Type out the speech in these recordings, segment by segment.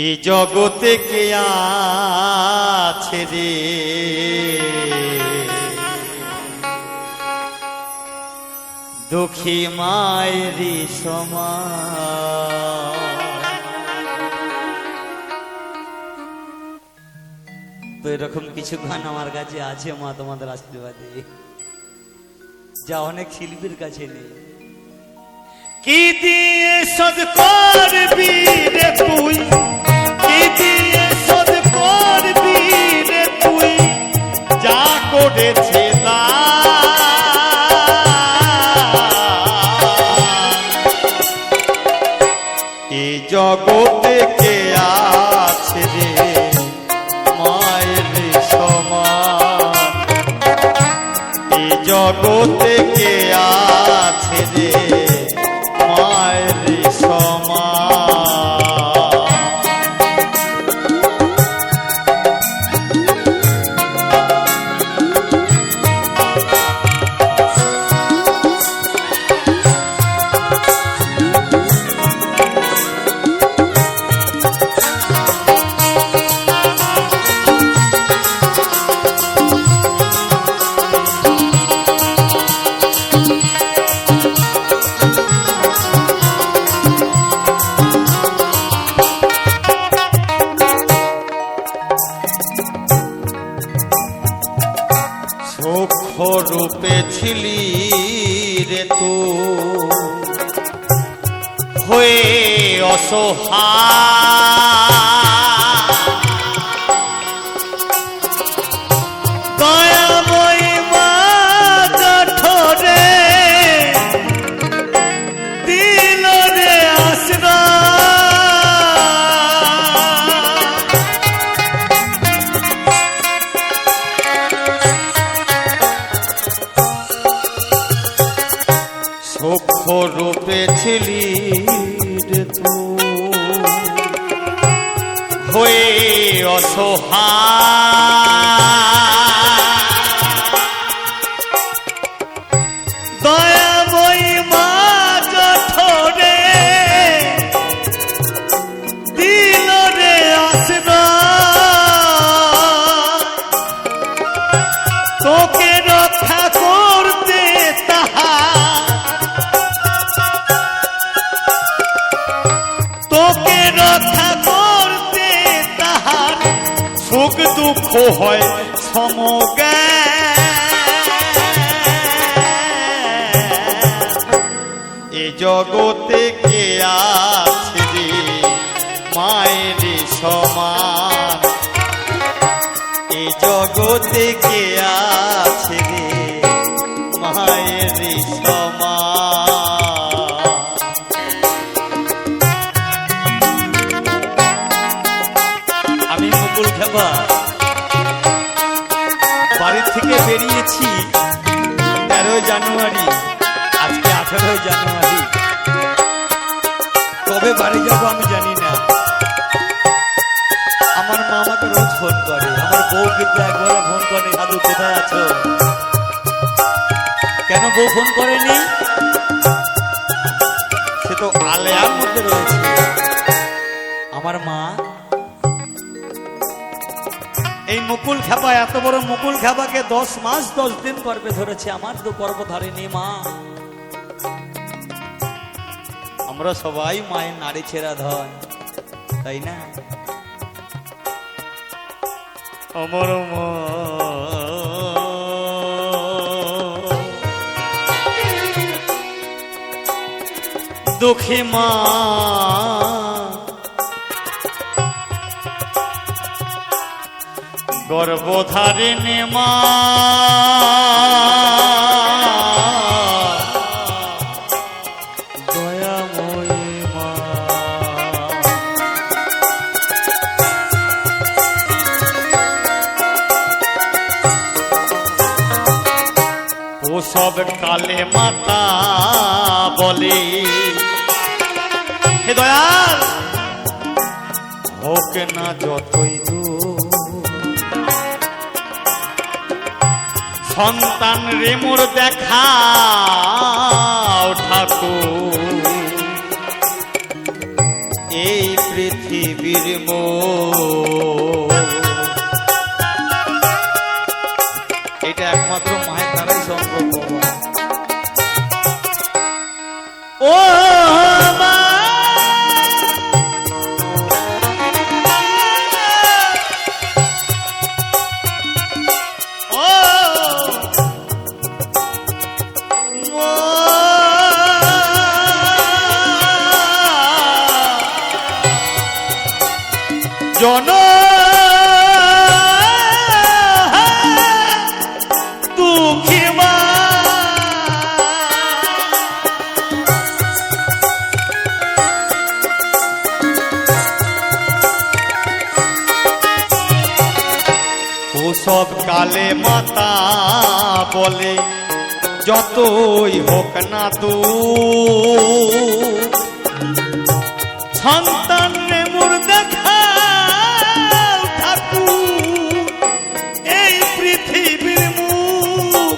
এই জগতে কে আছে রে দুঃখী মায়েরই সমান। তো এরকম কিছু গান আমার কাছে আছে মা তোমাদের আশীর্বাদে, যা অনেক শিল্পীর কাছে নেই। কি দিয়ে শোধ করবি রে তুই, কি দিয়ে শোধ করবি রে তুই, যা করেছে তা এই জগতে কে আছে রে মায়ের সমান। এই জগতে কে আছে রে মায়ের সমান। সূক্ষ্ম রূপে ছিলি রে তো হয়ে অসহায়, দয়াময় মা জঠরে দিল রে আশ্রয়। সূক্ষ্ম রূপে ছিলি রে তুই হয়ে অসহায়, দয়াময় মা জঠরে দিল রে আশ্রয়। তোকে রক্ষা করতে তাহা, তোকে রক্ষা করতে তাহার সুখ দুঃখ হয় সমজ্ঞান। এ জগতে কে আছে রে মায়ের সমান। এ জগতে কে আছে রে মায়ের সমান। আমি মুকুল খেপা বাড়ি থেকে বেরিয়েছি 13 জানুয়ারি, আজকে 18 জানুয়ারি। কবে বাড়ি যাবো আমি জানি না। আমার মা আমাকে রোজ ফোন করে, আমার বউ কিন্তু একবার ফোন করে, দাদু কোথায় আছো? কেন বউ ফোন করেনি? সে তো আলেয়ার মধ্যে রয়েছে। আমার মা এই মুকুল খেপা, এত বড় মুকুল খেপাকে 10 মাস 10 দিন গর্ভে ধরেছে। আমার তো গর্ভধারিণী মা। আমরা সবাই মায়ের নারী ছেড়া ধন, তাই না? আমার মা দুঃখী মা, গর্ভধারিণী মা, দয়াময়ী মা। ও সব কালে মাতা বলে, হে দয়াল হোক না যতই দূর, সন্তান রে মোর দেখাও ঠাকুর, এই পৃথিবী পৃথিবীর মোহ। এটা একমাত্র মায়ের দ্বারাই সম্ভব বাবা। ও মা জন দুঃখী মা ওসব কালে মাতা বলে যতই হোক না তো সন্তান মোর দেখা পৃথিবীর মুখ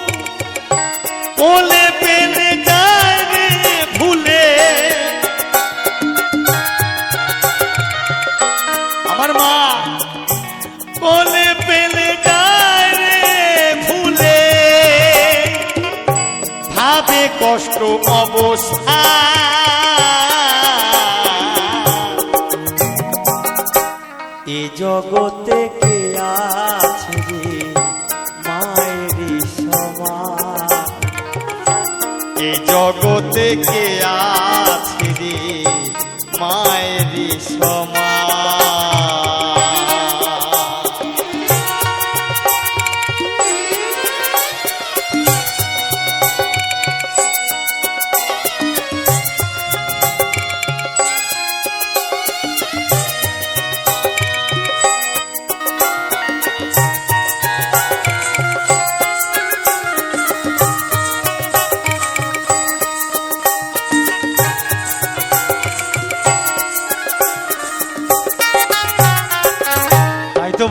কোলে পেলে যায় রে ভুলে। আমার মা কোলে পেলে যায় রে ভুলে, ভাবে কষ্ট অবস্থা এ জগতে কে আছে রে মায়েরই সমান। এ জগতে কে আছে রে মায়েরই সমান।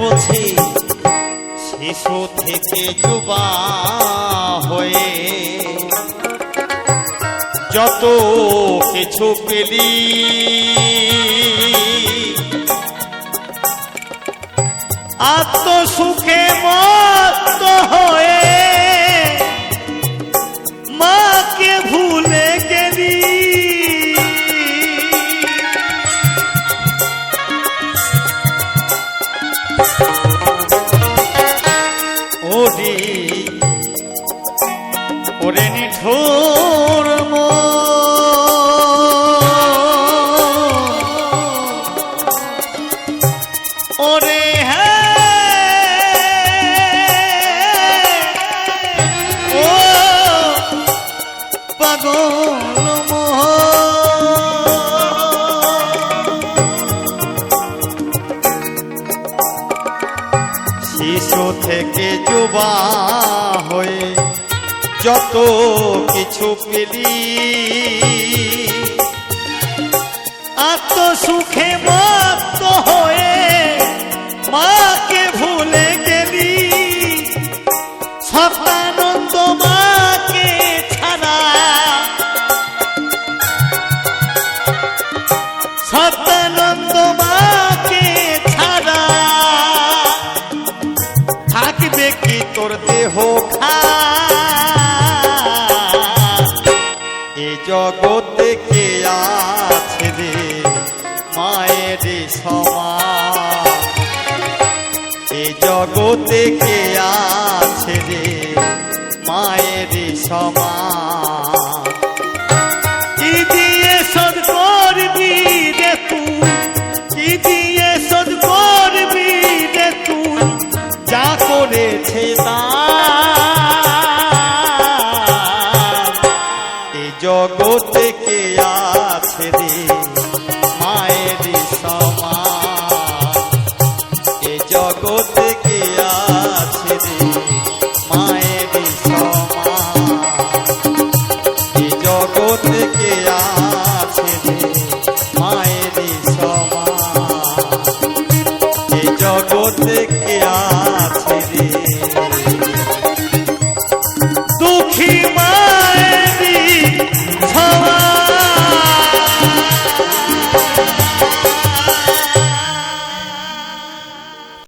বলছি শিশু থেকে যুবা হয়ে যত কিছু পেলি, আত্মসুখে মত্ত হয়ে মাকে ভুলে গেলি। ওরে নিঠুর ওরে ও পাগল শিশু থেকে যুবা হয়ে যত কিছু পেলি, আত্মসুখে মত্ত হয়ে মাকে ভুলে গেলি। সত্যানন্দ মাকে ছাড়া, সত্যানন্দ মাকে ছাড়া থাকবে কি তোর দেহ খা। জগতে কে আছে রে মায়েরই সমান। এ জগতে কে আছে রে মায়েরই সমান। কি দিয়ে শোধ করবি রে তুই, কি দিয়ে শোধ করবি রে তুই যা করেছে তা। জগতে কে আছে রে মায়েরই সমান। এ জগতে কে আছে রে মায়েরই সমান। এ জগতে কে আছে রে মায়েরই সমান। এ জগতে কে আছে রে দুঃখী মায়েরই সমান।